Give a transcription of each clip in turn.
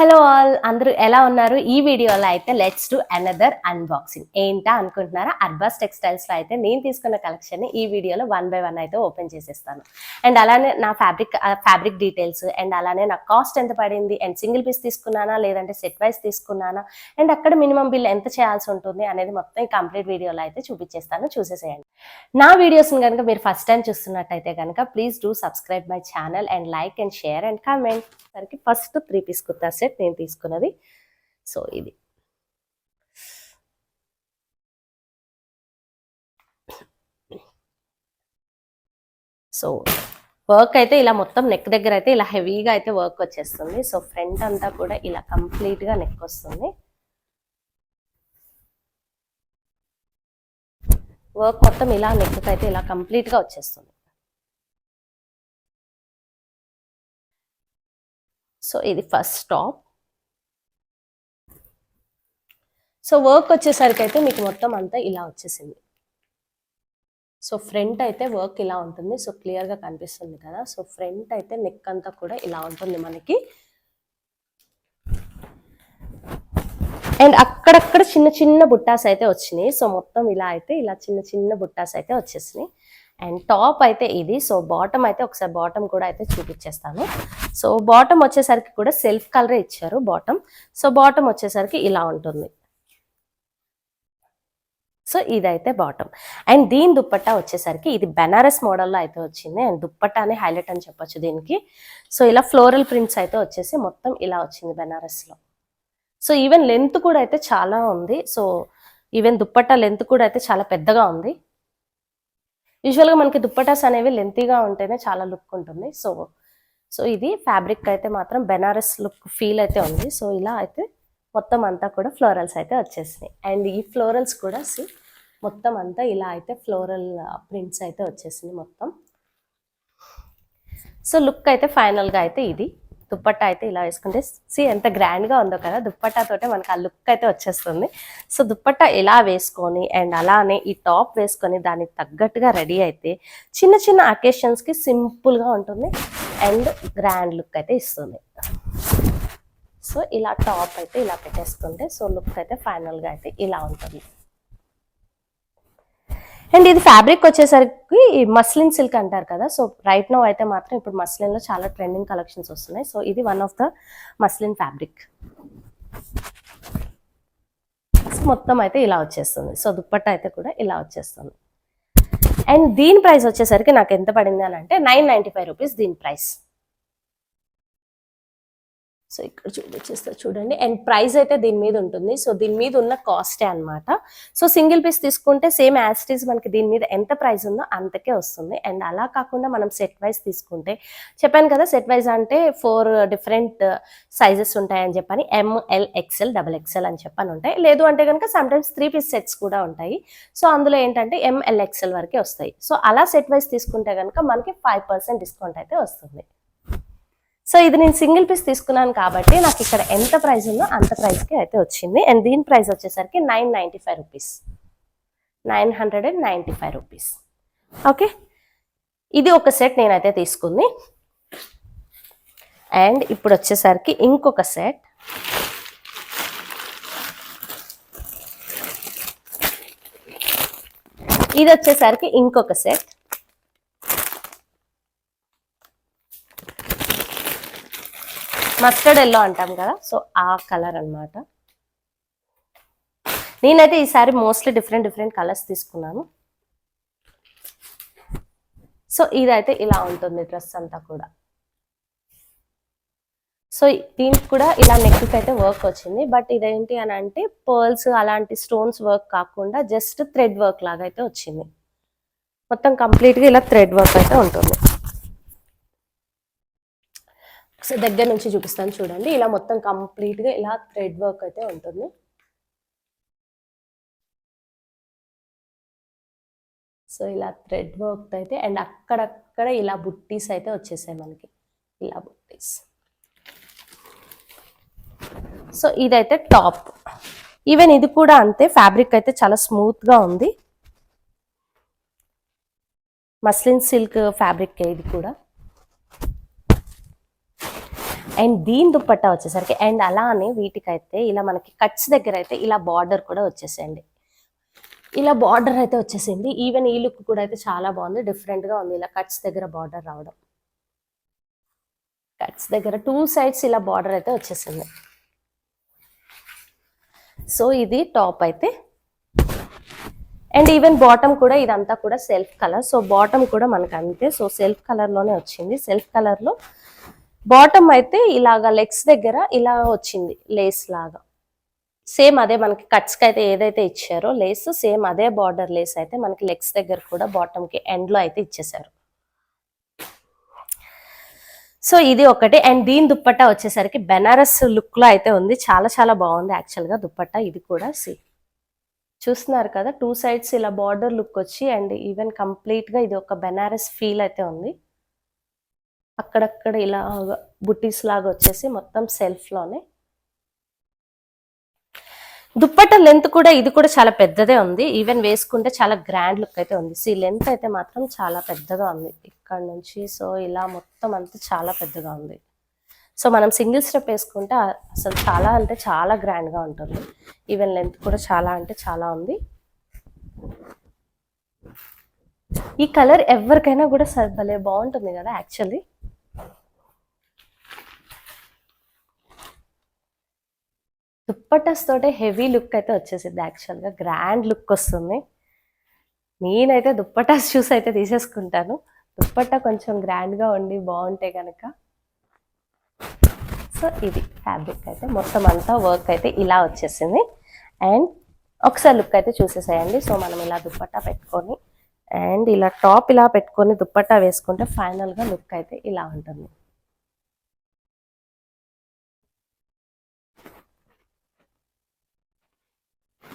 Hello all, అందరూ ఎలా ఉన్నారు? ఈ వీడియోలో అయితే లెట్స్ డూ అనదర్ అన్బాక్సింగ్. ఏంటా అనుకుంటున్నారా? అర్బాస్ టెక్స్టైల్స్లో అయితే నేను తీసుకున్న కలెక్షన్ని ఈ వీడియోలో 1 by 1 అయితే ఓపెన్ చేసేస్తాను. అండ్ అలానే నా ఫ్యాబ్రిక్ డీటెయిల్స్, అండ్ అలానే నా కాస్ట్ ఎంత పడింది, అండ్ సింగిల్ పీస్ తీసుకున్నానా లేదంటే సెట్ వైజ్ తీసుకున్నానా, అండ్ అక్కడ మినిమం బిల్ ఎంత చేయాల్సి ఉంటుంది అనేది మొత్తం ఈ కంప్లీట్ వీడియోలో అయితే చూపించేస్తాను. చూసేసేయండి. నా వీడియోస్ని కనుక మీరు ఫస్ట్ టైం చూస్తున్నట్టయితే కనుక please do subscribe my channel and like and share and comment. సరికి ఫస్ట్ 3 పీస్ కుర్తా సెట్ నేను తీసుకున్నది. సో ఇది వర్క్ అయితే ఇలా మొత్తం నెక్ దగ్గర అయితే ఇలా హెవీగా అయితే వర్క్ వచ్చేస్తుంది. సో ఫ్రంట్ అంతా కూడా ఇలా కంప్లీట్ గా నెక్ వస్తుంది. వర్క్ మొత్తం ఇలా నెక్ అయితే ఇలా కంప్లీట్ గా వచ్చేస్తుంది. సో ఇది ఫస్ట్ టాప్. సో వర్క్ వచ్చేసరికి అయితే మీకు మొత్తం అంతా ఇలా వచ్చేసింది. సో ఫ్రంట్ అయితే వర్క్ ఇలా ఉంటుంది. సో క్లియర్గా కనిపిస్తుంది కదా. సో ఫ్రంట్ అయితే నెక్ అంతా కూడా ఇలా ఉంటుంది మనకి. అండ్ అక్కడక్కడ చిన్న చిన్న బుట్టాస్ అయితే వచ్చినాయి. సో మొత్తం ఇలా అయితే ఇలా చిన్న చిన్న బుట్టాస్ అయితే వచ్చేసినాయి. అండ్ టాప్ అయితే ఇది. సో బాటమ్ అయితే ఒకసారి బాటమ్ కూడా అయితే చూపించేస్తాను. సో బాటమ్ వచ్చేసరికి కూడా సెల్ఫ్ కలరే ఇచ్చారు బాటమ్. సో బాటమ్ వచ్చేసరికి ఇలా ఉంటుంది. సో ఇదైతే బాటమ్. అండ్ దీని దుప్పట్టా వచ్చేసరికి ఇది బెనారస్ మోడల్లో అయితే వచ్చింది. అండ్ దుప్పట్టానే హైలైట్ అని చెప్పొచ్చు దీనికి. సో ఇలా ఫ్లోరల్ ప్రింట్స్ అయితే వచ్చేసి మొత్తం ఇలా వచ్చింది బెనారస్లో. సో ఈవెన్ లెంత్ కూడా అయితే చాలా ఉంది. సో ఈవెన్ దుప్పట్టా లెంత్ కూడా అయితే చాలా పెద్దగా ఉంది. యూజువల్గా మనకి దుప్పటాస్ అనేవి లెంతీగా ఉంటేనే చాలా లుక్ ఉంటుంది. సో ఇది ఫ్యాబ్రిక్ అయితే మాత్రం బెనారస్ లుక్ ఫీల్ అయితే ఉంది. సో ఇలా అయితే మొత్తం అంతా కూడా ఫ్లోరల్స్ అయితే వచ్చేసినాయి. అండ్ ఈ ఫ్లోరల్స్ కూడా మొత్తం అంతా ఇలా అయితే ఫ్లోరల్ ప్రింట్స్ అయితే వచ్చేసింది మొత్తం. సో లుక్ అయితే ఫైనల్గా అయితే ఇది. దుప్పట్టా అయితే ఇలా వేసుకుంటే ఎంత గ్రాండ్గా ఉందో కదా. దుప్పట్టాతోటే మనకు ఆ లుక్ అయితే వచ్చేస్తుంది. సో దుప్పట్టా ఇలా వేసుకొని అండ్ అలానే ఈ టాప్ వేసుకొని దానికి తగ్గట్టుగా రెడీ అయితే చిన్న చిన్న అకేషన్స్కి సింపుల్గా ఉంటుంది అండ్ గ్రాండ్ లుక్ అయితే ఇస్తుంది. సో ఇలా టాప్ అయితే ఇలా పెట్టేసుకుంటే సో లుక్ అయితే ఫైనల్గా అయితే ఇలా ఉంటుంది. అండ్ ఇది ఫ్యాబ్రిక్ వచ్చేసరికి మస్లిన్ సిల్క్ అంటారు కదా. సో రైట్ నో అయితే మాత్రం ఇప్పుడు మస్లిన్లో చాలా ట్రెండింగ్ కలెక్షన్స్ వస్తున్నాయి. సో ఇది one of the muslin fabric. మొత్తం అయితే ఇలా వచ్చేస్తుంది. సో దుప్పట్టా అయితే కూడా ఇలా వచ్చేస్తుంది. అండ్ దీని ప్రైస్ వచ్చేసరికి నాకు ఎంత పడింది అని అంటే 995 రూపీస్ దీని ప్రైస్. సో ఇక్కడ చూపించేస్తా చూడండి. అండ్ ప్రైస్ అయితే దీని మీద ఉంటుంది. సో దీని మీద ఉన్న కాస్టే అనమాట. సో సింగిల్ పీస్ తీసుకుంటే సేమ్ యాజ్ ఇట్ ఈస్ మనకి దీని మీద ఎంత ప్రైస్ ఉందో అంతకే వస్తుంది. అండ్ అలా కాకుండా మనం సెట్ వైజ్ తీసుకుంటే చెప్పాను కదా, సెట్ వైజ్ అంటే 4 డిఫరెంట్ సైజెస్ ఉంటాయని చెప్పని ML XL XXL అని చెప్పని ఉంటాయి. లేదు అంటే కనుక సమ్టైమ్స్ 3 పీస్ సెట్స్ కూడా ఉంటాయి. సో అందులో ఏంటంటే ML XL వరకే వస్తాయి. సో అలా సెట్ వైజ్ తీసుకుంటే కనుక మనకి 5% డిస్కౌంట్ అయితే వస్తుంది. సో ఇది నేను సింగిల్ పీస్ తీసుకున్నాను కాబట్టి నాకు ఇక్కడ ఎంత ప్రైస్ ఉందో అంత ప్రైస్కి అయితే వచ్చింది. అండ్ దీని ప్రైస్ వచ్చేసరికి 995 రూపీస్, 995 రూపీస్. ఓకే, ఇది ఒక సెట్ నేనైతే తీసుకుంది. అండ్ ఇప్పుడు వచ్చేసరికి ఇంకొక సెట్. ఇది వచ్చేసరికి ఇంకొక సెట్. మస్టర్డ్ ఎల్లో అంటాం కదా. సో ఆ కలర్ అనమాట. నేనైతే ఈసారి మోస్ట్లీ డిఫరెంట్ కలర్స్ తీసుకున్నాను. సో ఇదైతే ఇలా ఉంటుంది డ్రెస్ అంతా కూడా. సో దీనికి కూడా ఇలా నెక్కి అయితే వర్క్ వచ్చింది. బట్ ఇదేంటి అని అంటే పర్ల్స్ అలాంటి స్టోన్స్ వర్క్ కాకుండా జస్ట్ థ్రెడ్ వర్క్ లాగా అయితే వచ్చింది. మొత్తం కంప్లీట్గా ఇలా థ్రెడ్ వర్క్ అయితే ఉంటుంది. సో దగ్గర నుంచి చూపిస్తాను చూడండి. ఇలా మొత్తం కంప్లీట్గా ఇలా థ్రెడ్ వర్క్ అయితే ఉంటుంది. సో ఇలా థ్రెడ్ వర్క్ అయితే అండ్ అక్కడక్కడ ఇలా బుట్టీస్ అయితే వచ్చేసాయి మనకి, ఇలా బుట్టీస్. సో ఇదైతే టాప్. ఈవెన్ ఇది కూడా అంతే, ఫ్యాబ్రిక్ అయితే చాలా స్మూత్గా ఉంది. మస్లిన్ సిల్క్ ఫ్యాబ్రిక్ ఇది కూడా. అండ్ దీని దుప్పట్టా వచ్చేసరికి అండ్ అలా అని వీటికైతే ఇలా మనకి కట్స్ దగ్గర అయితే ఇలా బార్డర్ కూడా వచ్చేసేయండి. ఇలా బార్డర్ అయితే వచ్చేసింది. ఈవెన్ ఈ లుక్ కూడా అయితే చాలా బాగుంది, డిఫరెంట్ గా ఉంది. ఇలా కట్స్ దగ్గర బార్డర్ రావడం, కట్స్ దగ్గర 2 సైడ్స్ ఇలా బార్డర్ అయితే వచ్చేసింది. సో ఇది టాప్ అయితే. అండ్ ఈవెన్ బాటమ్ కూడా ఇదంతా కూడా సెల్ఫ్ కలర్. సో బాటమ్ కూడా మనకు అంతే. సో సెల్ఫ్ కలర్ లోనే వచ్చింది. సెల్ఫ్ కలర్ లో బాటమ్ అయితే ఇలాగా లెగ్స్ దగ్గర ఇలా వచ్చింది లేస్ లాగా. సేమ్ అదే మనకి కట్స్ కి అయితే ఏదైతే ఇచ్చారో లేస్, సేమ్ అదే బార్డర్ లేస్ అయితే మనకి లెగ్స్ దగ్గర కూడా బాటమ్ కి ఎండ్ లో అయితే ఇచ్చేసారు. సో ఇది ఒకటి. అండ్ దీని దుప్పట్టా వచ్చేసరికి బెనారస్ లుక్ లో అయితే ఉంది. చాలా చాలా బాగుంది యాక్చువల్ గా దుప్పట్టా. ఇది కూడా చూస్తున్నారు కదా, 2 సైడ్స్ ఇలా బార్డర్ లుక్ వచ్చి అండ్ ఈవెన్ కంప్లీట్ గా ఇది ఒక బెనారస్ ఫీల్ అయితే ఉంది. అక్కడక్కడ ఇలా బుట్టీస్ లాగా వచ్చేసి మొత్తం సెల్ఫ్ లోనే. దుప్పట్టా లెంత్ కూడా ఇది కూడా చాలా పెద్దదే ఉంది. ఈవెన్ వేసుకుంటే చాలా గ్రాండ్ లుక్ అయితే ఉంది. లెంత్ అయితే మాత్రం చాలా పెద్దగా ఉంది ఇక్కడ నుంచి. సో ఇలా మొత్తం అంతా చాలా పెద్దగా ఉంది. సో మనం సింగిల్ స్టెప్ వేసుకుంటే అసలు చాలా అంటే చాలా గ్రాండ్ గా ఉంటుంది. ఈవెన్ లెంత్ కూడా చాలా అంటే చాలా ఉంది. ఈ కలర్ ఎవరికైనా కూడా భలే బాగుంటుంది కదా యాక్చువల్లీ. దుప్పటాస్ తోటే హెవీ లుక్ అయితే వచ్చేసింది యాక్చువల్ గా, గ్రాండ్ లుక్ వస్తుంది. నేనైతే దుప్పటాస్ చూసి అయితే తీసేసుకుంటాను. దుప్పట్టా కొంచెం గ్రాండ్ గా ఉండి బాగుంటే కనుక. సో ఇది ఫ్యాబ్రిక్ అయితే మొత్తం అంతా వర్క్ అయితే ఇలా వచ్చేసింది. అండ్ ఒకసారి లుక్ అయితే చూసేసేయండి. సో మనం ఇలా దుప్పట్టా పెట్టుకొని అండ్ ఇలా టాప్ ఇలా పెట్టుకొని దుప్పట్టా వేసుకుంటే ఫైనల్ గా లుక్ అయితే ఇలా ఉంటుంది.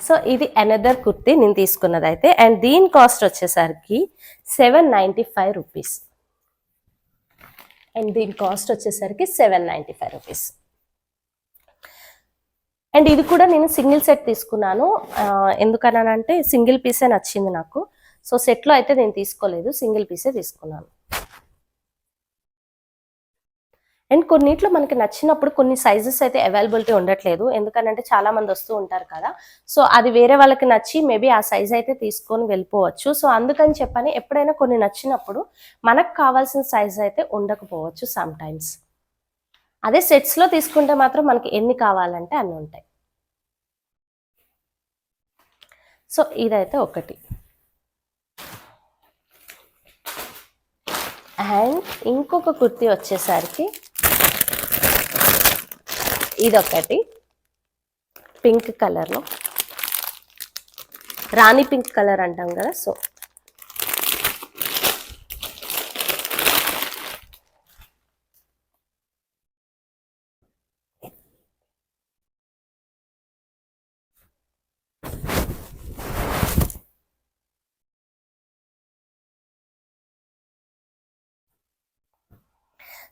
సో ఇది అనదర్ కుర్తీ నేను తీసుకున్నది అయితే. అండ్ దీని కాస్ట్ వచ్చేసరికి 795 రూపీస్. అండ్ దీని కాస్ట్ వచ్చేసరికి 795 రూపీస్. అండ్ ఇది కూడా నేను సింగిల్ సెట్ తీసుకున్నాను. ఎందుకనంటే సింగిల్ పీసే నచ్చింది నాకు. సో సెట్లో అయితే నేను తీసుకోలేదు, సింగిల్ పీసే తీసుకున్నాను. అండ్ కొన్నిట్లో మనకి నచ్చినప్పుడు కొన్ని సైజెస్ అయితే అవైలబిలిటీ ఉండట్లేదు. ఎందుకనంటే చాలా మంది వస్తూ ఉంటారు కదా. సో అది వేరే వాళ్ళకి నచ్చి మేబీ ఆ సైజ్ అయితే తీసుకొని వెళ్ళిపోవచ్చు. సో అందుకని చెప్పని ఎప్పుడైనా కొన్ని నచ్చినప్పుడు మనకు కావాల్సిన సైజ్ అయితే ఉండకపోవచ్చు సమ్ టైమ్స్. అదే సెట్స్ లో తీసుకుంటే మాత్రం మనకి ఎన్ని కావాలంటే అన్ని ఉంటాయి. సో ఇదైతే ఒకటి. అండ్ ఇంకొక కుర్తీ వచ్చేసరికి ఇదొకటి పింక్ కలర్లో, రాణి పింక్ కలర్ అంటాం కదా. సో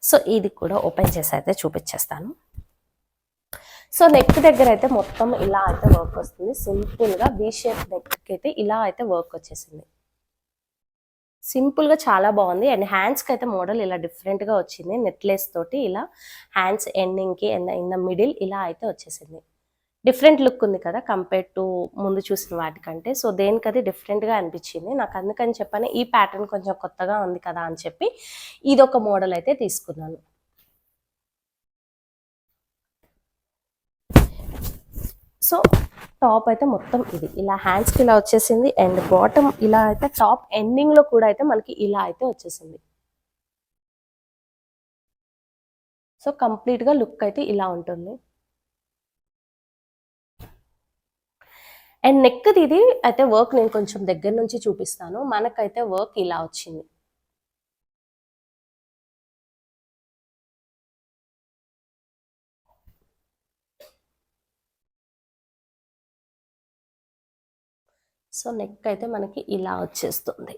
సో ఇది కూడా ఓపెన్ చేసి అయితే చూపించేస్తాను. సో నెక్ దగ్గర అయితే మొత్తం ఇలా అయితే వర్క్ వస్తుంది. సింపుల్ గా వి షేప్ నెక్ అయితే ఇలా అయితే వర్క్ వచ్చేసింది. సింపుల్ గా చాలా బాగుంది. అండ్ హ్యాండ్స్ కి అయితే మోడల్ ఇలా డిఫరెంట్ గా వచ్చింది. నెక్లెస్ తోటి ఇలా హ్యాండ్స్ ఎండింగ్ కి ఇన్ ద మిడిల్ ఇలా అయితే వచ్చేసింది. డిఫరెంట్ లుక్ ఉంది కదా కంపేర్ టు ముందు చూసిన వాటికంటే. సో దేనికది డిఫరెంట్ గా అనిపించింది నాకు. అందుకని చెప్పని ఈ ప్యాటర్న్ కొంచెం కొత్తగా ఉంది కదా అని చెప్పి ఇదొక మోడల్ అయితే తీసుకున్నాను. సో టాప్ అయితే మొత్తం ఇది ఇలా హ్యాండ్స్కి ఇలా వచ్చేసింది. అండ్ బాటమ్ ఇలా అయితే టాప్ ఎండింగ్ లో కూడా అయితే మనకి ఇలా అయితే వచ్చేసింది. సో కంప్లీట్ గా లుక్ అయితే ఇలా ఉంటుంది. అండ్ నెక్ ఇది అయితే వర్క్ నేను కొంచెం దగ్గర నుంచి చూపిస్తాను. మనకైతే వర్క్ ఇలా వచ్చింది. సో నెక్ అయితే మనకి ఇలా వచ్చేస్తుంది.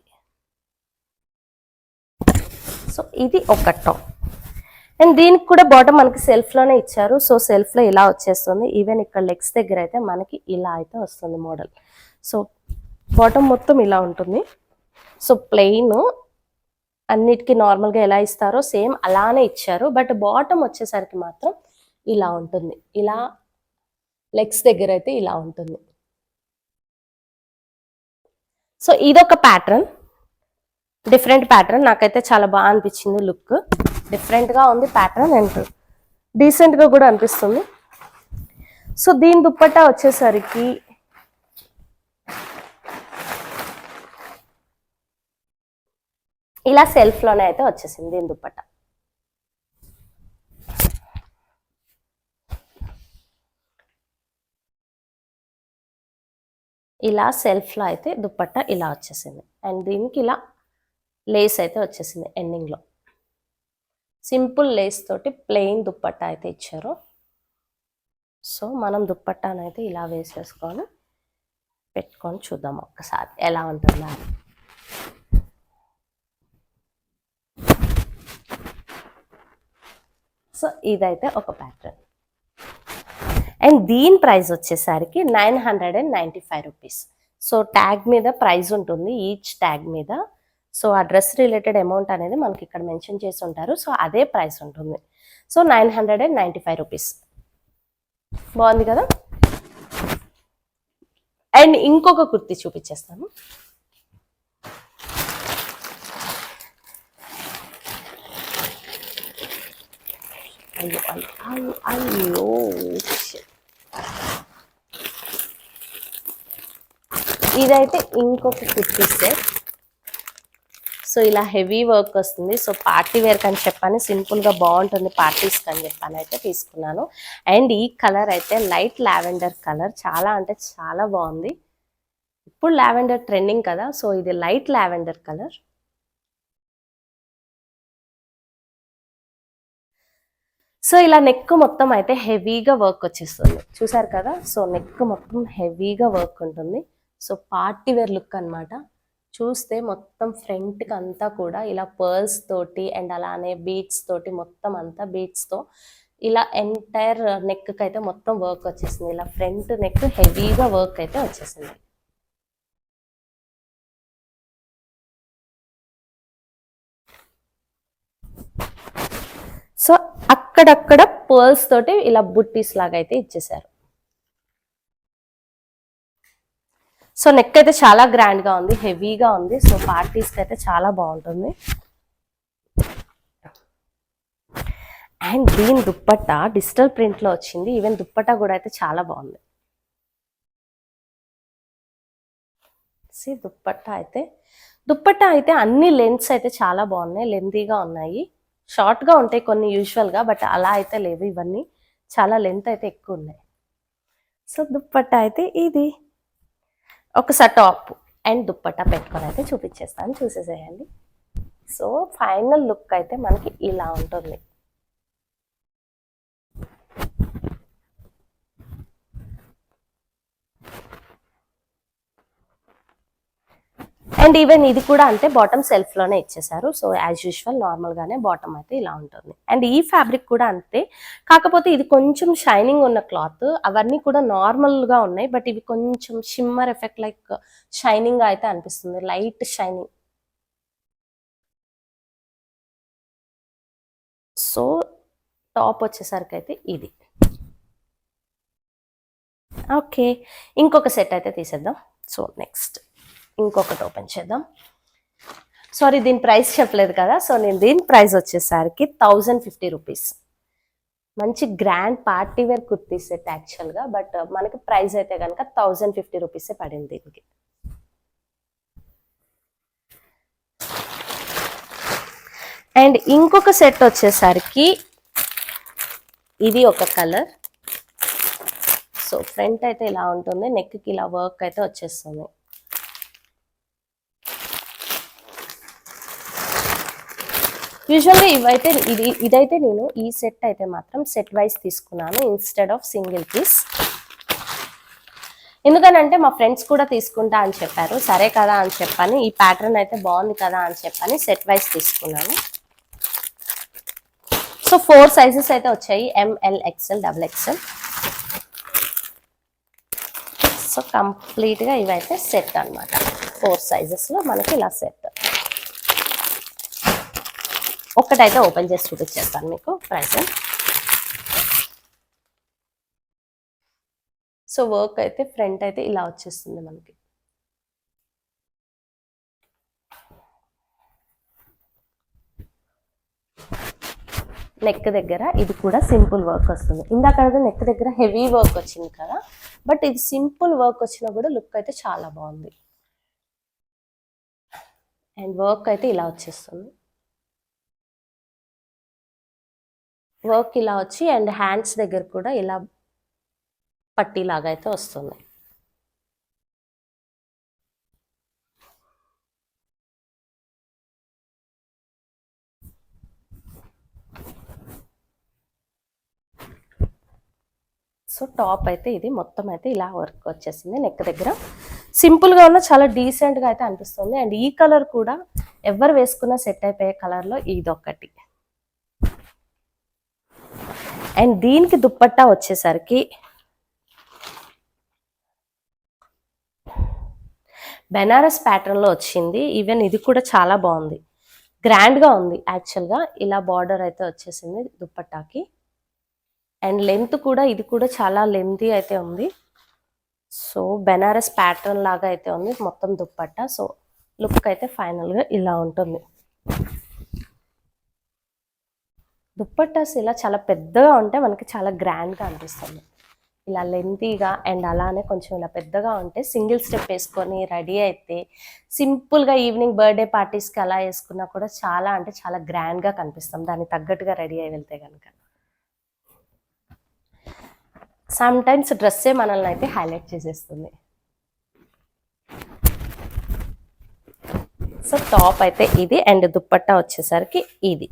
సో ఇది ఒక టాప్. అండ్ దీనికి కూడా బాటమ్ మనకి సెల్ఫ్ లోనే ఇచ్చారు. సో సెల్ఫ్ లో ఇలా వచ్చేస్తుంది. ఈవెన్ ఇక్కడ లెగ్స్ దగ్గర అయితే మనకి ఇలా అయితే వస్తుంది మోడల్. సో బాటమ్ మొత్తం ఇలా ఉంటుంది. సో ప్లెయిన్ అన్నిటికీ నార్మల్గా ఎలా ఇస్తారో సేమ్ అలానే ఇచ్చారు. బట్ బాటమ్ వచ్చేసరికి మాత్రం ఇలా ఉంటుంది. ఇలా లెగ్స్ దగ్గర అయితే ఇలా ఉంటుంది. సో ఇదొక ప్యాటర్న్, డిఫరెంట్ ప్యాటర్న్. నాకైతే చాలా బాగా అనిపించింది. లుక్ డిఫరెంట్గా ఉంది ప్యాటర్న్ అండ్ డీసెంట్గా కూడా అనిపిస్తుంది. సో దీని దుప్పట్టా వచ్చేసరికి ఇలా సెల్ఫ్లోనే అయితే వచ్చేసింది దీని దుప్పట్టా. ఇలా సెల్ఫ్లో అయితే దుప్పట్టా ఇలా వచ్చేసింది. అండ్ దీనికి ఇలా లేస్ అయితే వచ్చేసింది ఎండింగ్లో. సింపుల్ లేస్ తోటి ప్లెయిన్ దుప్పట్టా అయితే ఇచ్చారు. సో మనం దుప్పట్టాను అయితే ఇలా వేసేసుకొని పెట్టుకొని చూద్దాం ఒక్కసారి ఎలా ఉంటుందా అని. సో ఇదైతే ఒక ప్యాటర్న్. అండ్ దీని ప్రైస్ వచ్చేసరికి 995 రూపీస్. సో ట్యాగ్ మీద ప్రైస్ ఉంటుంది, ఈచ్ ట్యాగ్ మీద. సో ఆ డ్రెస్ రిలేటెడ్ అమౌంట్ అనేది మనకి ఇక్కడ మెన్షన్ చేసి ఉంటారు. సో అదే ప్రైస్ ఉంటుంది. So 995 rupees. బాగుంది కదా. అండ్ ఇంకొక కుర్తీ చూపించేస్తాను. అయ్యో అయ్యో అయ్యో, ఇదైతే ఇంకొక కుర్తీ సెట్. సో ఇలా హెవీ వర్క్ వస్తుంది. సో పార్టీ వేర్కి అని చెప్పని సింపుల్గా బాగుంటుంది పార్టీస్కి అని చెప్పని అయితే తీసుకున్నాను. అండ్ ఈ కలర్ అయితే లైట్ లావెండర్ కలర్, చాలా అంటే చాలా బాగుంది. ఇప్పుడు లావెండర్ ట్రెండింగ్ కదా, సో ఇది లైట్ లావెండర్ కలర్. సో ఇలా నెక్ మొత్తం అయితే హెవీగా వర్క్ వచ్చేస్తుంది, చూసారు కదా. సో నెక్ మొత్తం హెవీగా వర్క్ ఉంటుంది. సో పార్టీ వేర్ లుక్ అనమాట. చూస్తే మొత్తం ఫ్రంట్కి అంతా కూడా ఇలా పర్ల్స్ తోటి అండ్ అలానే బీడ్స్ తోటి మొత్తం అంతా బీడ్స్తో ఇలా ఎంటైర్ నెక్కి అయితే మొత్తం వర్క్ వచ్చేసింది. ఇలా ఫ్రంట్ నెక్ హెవీగా వర్క్ అయితే వచ్చేసింది. సో అక్కడక్కడ పర్ల్స్ తోటి ఇలా బుట్టీస్ లాగా అయితే ఇచ్చేసారు. సో నెక్ అయితే చాలా గ్రాండ్ గా ఉంది, హెవీగా ఉంది. సో పార్టీస్ కి అయితే చాలా బాగుంటుంది. అండ్ దీని దుప్పట్టా డిజిటల్ ప్రింట్ లో వచ్చింది. ఈవెన్ దుప్పట్టా కూడా అయితే చాలా బాగుంది. దుప్పట్టా అయితే అన్ని లెంత్స్ అయితే చాలా బాగున్నాయి, లెంతీగా ఉన్నాయి. షార్ట్ గా ఉంటాయి కొన్ని యూజువల్ గా, బట్ అలా అయితే లేవు. ఇవన్నీ చాలా లెంత్ అయితే ఎక్కువ ఉన్నాయి. సో దుప్పట్టా అయితే ఇది ఒకసారి టాప్ అండ్ దుప్పట్టా పెట్టుకొని అయితే చూపించేస్తాను, చూసేసేయండి. సో ఫైనల్ లుక్ అయితే మనకి ఇలా ఉంటుంది. అండ్ ఈవెన్ ఇది కూడా అంటే బాటమ్ సెల్ఫ్ లోనే ఇచ్చేసారు. సో యాజ్ యూజువల్ నార్మల్ గానే బాటమ్ అయితే ఇలా ఉంటుంది. అండ్ ఈ ఫ్యాబ్రిక్ కూడా అంతే, కాకపోతే ఇది కొంచెం షైనింగ్ ఉన్న క్లాత్. అవన్నీ కూడా నార్మల్ గా ఉన్నాయి, బట్ ఇవి కొంచెం షిమ్మర్ ఎఫెక్ట్ లైక్ షైనింగ్ గా అయితే అనిపిస్తుంది, లైట్ షైనింగ్. సో టాప్ వచ్చేసరికి అయితే ఇది. ఓకే, ఇంకొక సెట్ అయితే తీసేద్దాం. సో నెక్స్ట్ ఇంకొకటి ఓపెన్ చేద్దాం. సారీ, దీని ప్రైస్ చెప్పలేదు కదా. సో నేను దీని ప్రైస్ వచ్చేసరికి 1050 రూపీస్. మంచి grand party wear kurti set యాక్చువల్గా, బట్ మనకి ప్రైస్ అయితే కనుక 1050 రూపీసే పడింది దీనికి. అండ్ ఇంకొక సెట్ వచ్చేసరికి ఇది ఒక కలర్. సో ఫ్రంట్ అయితే ఇలా ఉంటుంది, నెక్కి ఇలా వర్క్ అయితే వచ్చేస్తుంది. యూజువల్గా ఇవైతే ఇదైతే నేను ఈ సెట్ అయితే మాత్రం సెట్ వైజ్ తీసుకున్నాను ఇన్స్టెడ్ ఆఫ్ సింగిల్ పీస్. ఎందుకనంటే మా ఫ్రెండ్స్ కూడా తీసుకుంటా అని చెప్పారు, సరే కదా అని చెప్పని ఈ ప్యాటర్న్ అయితే బాగుంది కదా అని చెప్పని సెట్ వైజ్ తీసుకున్నాను. సో 4 సైజెస్ అయితే వచ్చాయి, ML, XL, XXL. సో కంప్లీట్గా ఇవైతే సెట్ అనమాట. 4 సైజెస్లో మనకి ఇలా సెట్. ఒక్కటైతే ఓపెన్ చేసి చూపించేస్తాను మీకు ప్రైస్. సో వర్క్ అయితే ఫ్రంట్ అయితే ఇలా వచ్చేస్తుంది మనకి. నెక్ దగ్గర ఇది కూడా సింపుల్ వర్క్ వస్తుంది. ఇందాక నెక్ దగ్గర హెవీ వర్క్ వచ్చింది కదా, బట్ ఇది సింపుల్ వర్క్ వచ్చినా కూడా లుక్ అయితే చాలా బాగుంది. అండ్ వర్క్ అయితే ఇలా వచ్చేస్తుంది. వర్క్ ఇలా వచ్చి అండ్ హ్యాండ్స్ దగ్గర కూడా ఇలా పట్టీలాగా అయితే వస్తుంది. సో టాప్ అయితే ఇది మొత్తం అయితే ఇలా వర్క్ వచ్చేసింది. నెక్ దగ్గర సింపుల్గా ఉన్న చాలా డీసెంట్గా అయితే అనిపిస్తుంది. అండ్ ఈ కలర్ కూడా ఎవరు వేసుకున్నా సెట్ అయిపోయే కలర్లో ఇది ఒకటి. అండ్ దీనికి దుప్పట్టా వచ్చేసరికి బెనారస్ ప్యాటర్న్లో వచ్చింది. ఈవెన్ ఇది కూడా చాలా బాగుంది, గ్రాండ్గా ఉంది. యాక్చువల్గా ఇలా బార్డర్ అయితే వచ్చేసింది దుప్పట్టాకి. అండ్ లెంత్ కూడా ఇది కూడా చాలా లెంతీ అయితే ఉంది. సో బెనారస్ ప్యాటర్న్ లాగా అయితే ఉంది మొత్తం దుప్పట్టా. సో లుక్ అయితే ఫైనల్గా ఇలా ఉంటుంది. దుప్పట్టాస్ ఇలా చాలా పెద్దగా ఉంటే మనకి చాలా గ్రాండ్గా అనిపిస్తుంది. ఇలా లెంతీగా అండ్ అలానే కొంచెం ఇలా పెద్దగా ఉంటే సింగిల్ స్టెప్ వేసుకొని రెడీ అయితే సింపుల్గా ఈవినింగ్ బర్త్డే పార్టీస్కి అలా వేసుకున్నా కూడా చాలా అంటే చాలా గ్రాండ్గా కనిపిస్తాం దానికి తగ్గట్టుగా రెడీ అయి వెళ్తే కనుక. సమ్ టైమ్స్ డ్రెస్సే మనల్ని అయితే హైలైట్ చేసేస్తుంది. సో టాప్ అయితే ఇది అండ్ దుప్పట్టా వచ్చేసరికి ఇది.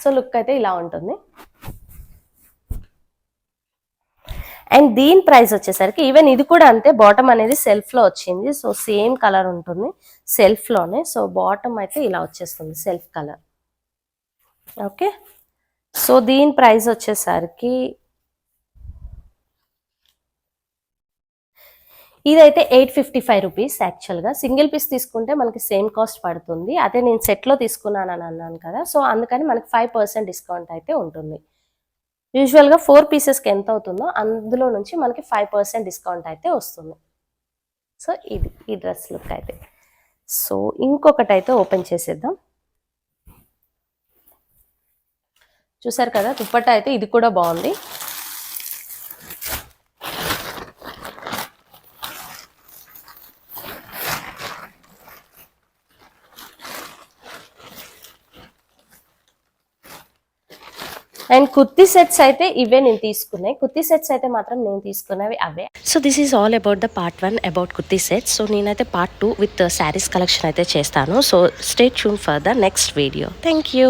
సో లుక్ అయితే ఇలా ఉంటుంది. అండ్ దీని ప్రైస్ వచ్చేసరికి ఈవెన్ ఇది కూడా అంతే, బాటమ్ అనేది సెల్ఫ్లో వచ్చింది. సో సేమ్ కలర్ ఉంటుంది సెల్ఫ్లోనే. సో బాటమ్ అయితే ఇలా వచ్చేస్తుంది సెల్ఫ్ కలర్. ఓకే, సో దీని ప్రైస్ వచ్చేసరికి ఇదైతే 855 రూపీస్. యాక్చువల్గా సింగిల్ పీస్ తీసుకుంటే మనకి సేమ్ కాస్ట్ పడుతుంది. అదే నేను సెట్లో తీసుకున్నాను అని అన్నాను కదా, సో అందుకని మనకి 5% డిస్కౌంట్ అయితే ఉంటుంది. యూజువల్గా 4 పీసెస్కి ఎంత అవుతుందో అందులో నుంచి మనకి 5% డిస్కౌంట్ అయితే వస్తుంది. సో ఇది ఈ డ్రెస్ లుక్ అయితే. సో ఇంకొకటి అయితే ఓపెన్ చేసేద్దాం. చూసారు కదా దుప్పట్టా అయితే ఇది కూడా బాగుంది. అండ్ కుర్తీ సెట్స్ అయితే ఇవే నేను తీసుకున్నాయి. కుర్తీ సెట్స్ అయితే మాత్రం నేను తీసుకున్నవి అవే. So this is all about the part 1 about kurti sets. So నేనైతే పార్ట్ 2 విత్ శారీస్ కలెక్షన్ అయితే చేస్తాను. So stay tune for the next video. Thank you.